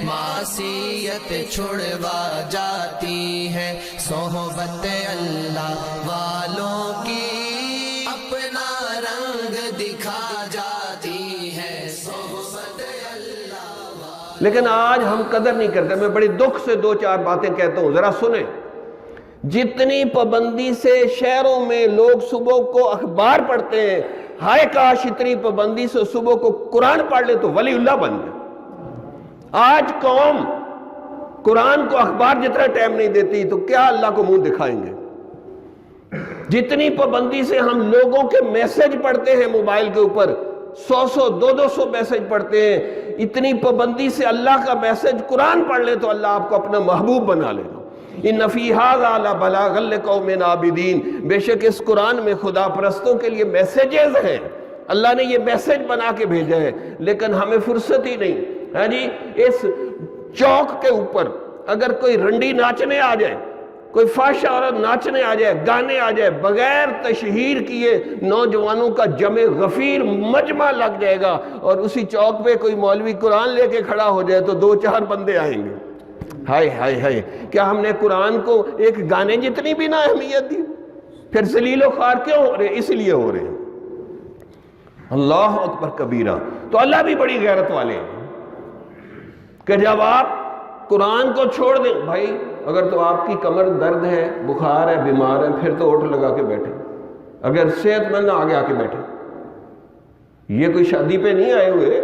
معصیت چھڑوا جاتی ہے، صحبت اللہ والوں کی اپنا رنگ دکھا جاتی ہے، صحبت اللہ۔ لیکن آج ہم قدر نہیں کرتے۔ میں بڑی دکھ سے دو چار باتیں کہتا ہوں، ذرا سنیں۔ جتنی پابندی سے شہروں میں لوگ صبح کو اخبار پڑھتے ہیں، ہائے کاش اتنی پابندی سے صبح کو قرآن پڑھ لے تو ولی اللہ بن جائے۔ آج قوم قرآن کو اخبار جتنا ٹائم نہیں دیتی تو کیا اللہ کو منہ دکھائیں گے؟ جتنی پابندی سے ہم لوگوں کے میسج پڑھتے ہیں موبائل کے اوپر، 100 200 میسج پڑھتے ہیں، اتنی پابندی سے اللہ کا میسج قرآن پڑھ لے تو اللہ آپ کو اپنا محبوب بنا لے گا۔ ان فی ھذا لبلاغا لقوم عابدین، بے شک اس قرآن میں خدا پرستوں کے لیے میسیجز ہیں، اللہ نے یہ میسج بنا کے بھیجا ہے، لیکن ہمیں فرصت ہی نہیں ہے جی۔ اس چوک کے اوپر اگر کوئی رنڈی ناچنے آ جائے، کوئی فحش عورت ناچنے آ جائے، گانے آ جائے، بغیر تشہیر کیے نوجوانوں کا جمع غفیر مجمع لگ جائے گا، اور اسی چوک پہ کوئی مولوی قرآن لے کے کھڑا ہو جائے تو 2-4 بندے آئیں گے۔ ہائے ہائے ہائے، کیا ہم نے قرآن کو ایک گانے جتنی بھی نہ اہمیت دی؟ پھر ذلیل و خوار کیوں ہو رہے؟ اس لیے ہو رہے ہیں۔ اللہ اکبر کبیرہ۔ تو اللہ بھی بڑی غیرت والے ہیں کہ جب آپ قرآن کو چھوڑ دیں، بھائی اگر تو آپ کی کمر درد ہے، بخار ہے، بیمار ہے، پھر تو اوٹ لگا کے بیٹھے، اگر صحت مند آگے آ کے بیٹھے۔ یہ کوئی شادی پہ نہیں آئے ہوئے،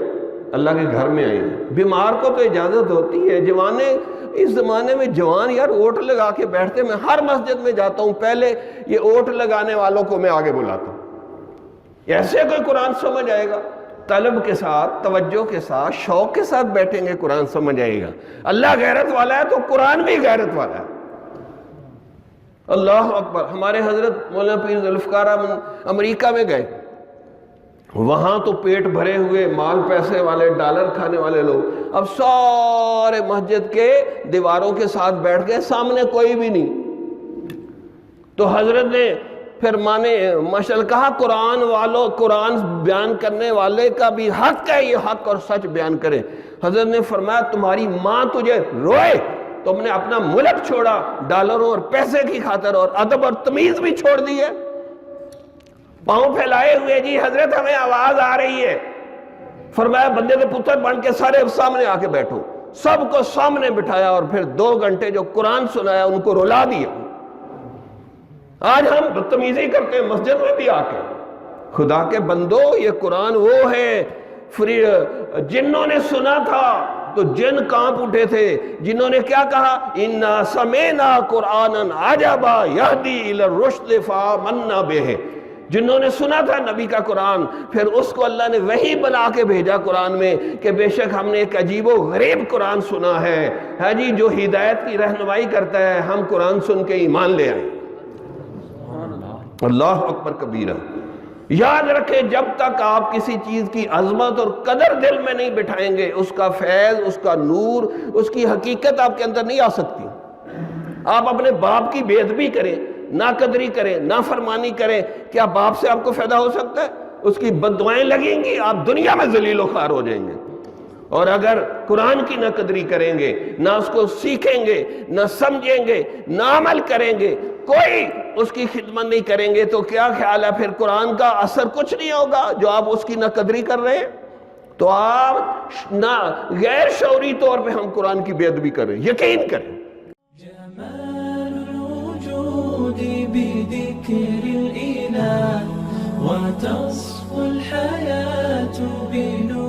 اللہ کے گھر میں آئے ہیں۔ بیمار کو تو اجازت ہوتی ہے، جوانے اس زمانے میں جوان یار اوٹ لگا کے بیٹھتے۔ میں ہر مسجد میں جاتا ہوں، پہلے یہ اوٹ لگانے والوں کو میں آگے بلاتا ہوں۔ ایسے کوئی قرآن سمجھ آئے گا؟ طلب کے ساتھ، توجہ کے ساتھ، شوق کے ساتھ بیٹھیں گے، قرآن سمجھ آئے گا۔ اللہ غیرت والا ہے تو قرآن بھی غیرت والا ہے۔ اللہ اکبر۔ ہمارے حضرت مولانا پیر ذوالفقار احمد امریکہ میں گئے، وہاں تو پیٹ بھرے ہوئے مال پیسے والے، ڈالر کھانے والے لوگ، اب سارے مسجد کے دیواروں کے ساتھ بیٹھ گئے، سامنے کوئی بھی نہیں۔ تو حضرت نے پھر ماشاءاللہ کہا قرآن والوں، قرآن بیان کرنے والے کا بھی حق ہے یہ حق اور سچ بیان کرے۔ حضرت نے فرمایا تمہاری ماں تجھے روئے، تم نے اپنا ملک چھوڑا ڈالروں اور پیسے کی خاطر، اور ادب اور تمیز بھی چھوڑ دی ہے۔ پاؤں پھیلائے ہوئے، جی حضرت ہمیں آواز آ رہی ہے۔ فرمایا بندے کے پتر بن کے سارے سامنے آ کے بیٹھو۔ سب کو سامنے بٹھایا اور پھر 2 گھنٹے جو قرآن سنایا ان کو رلا دیا۔ آج ہم بدتمیزی کرتے ہیں مسجد میں بھی آ کے۔ خدا کے بندو، یہ قرآن وہ ہے، جنوں نے سنا تھا تو جن کانپ اٹھے تھے، جنہوں نے کیا کہا؟ اِنَّا سَمِعْنَا قُرْآنًا عَجَبًا يَهْدِي إِلَى الرُّشْدِ فَآمَنَّا بِهِ۔ جنہوں نے سنا تھا نبی کا قرآن، پھر اس کو اللہ نے وحی بنا کے بھیجا قرآن میں کہ بے شک ہم نے ایک عجیب و غریب قرآن سنا ہے جی، جو ہدایت کی رہنمائی کرتا ہے۔ ہم قرآن سن کے ایمان لے آئے۔ اللہ اکبر کبیرہ۔ یاد رکھیں، جب تک آپ کسی چیز کی عظمت اور قدر دل میں نہیں بٹھائیں گے، اس کا فیض، اس کا نور، اس کی حقیقت آپ کے اندر نہیں آ سکتی۔ آپ اپنے باپ کی بے ادبی کریں، ناقدری کریں، نافرمانی کریں، کیا باپ سے آپ کو فائدہ ہو سکتا ہے؟ اس کی بددعائیں لگیں گی، آپ دنیا میں ذلیل و خوار ہو جائیں گے۔ اور اگر قرآن کی نہ قدری کریں گے، نہ اس کو سیکھیں گے، نہ سمجھیں گے، نہ عمل کریں گے، کوئی اس کی خدمت نہیں کریں گے، تو کیا خیال ہے پھر قرآن کا اثر کچھ نہیں ہوگا جو آپ اس کی نہ قدری کر رہے ہیں؟ تو آپ نہ غیر شعوری طور پہ ہم قرآن کی بے ادبی کر رہے ہیں، یقین کریں۔ جمال الوجود بذكر الإله وتصفو الحياة بنور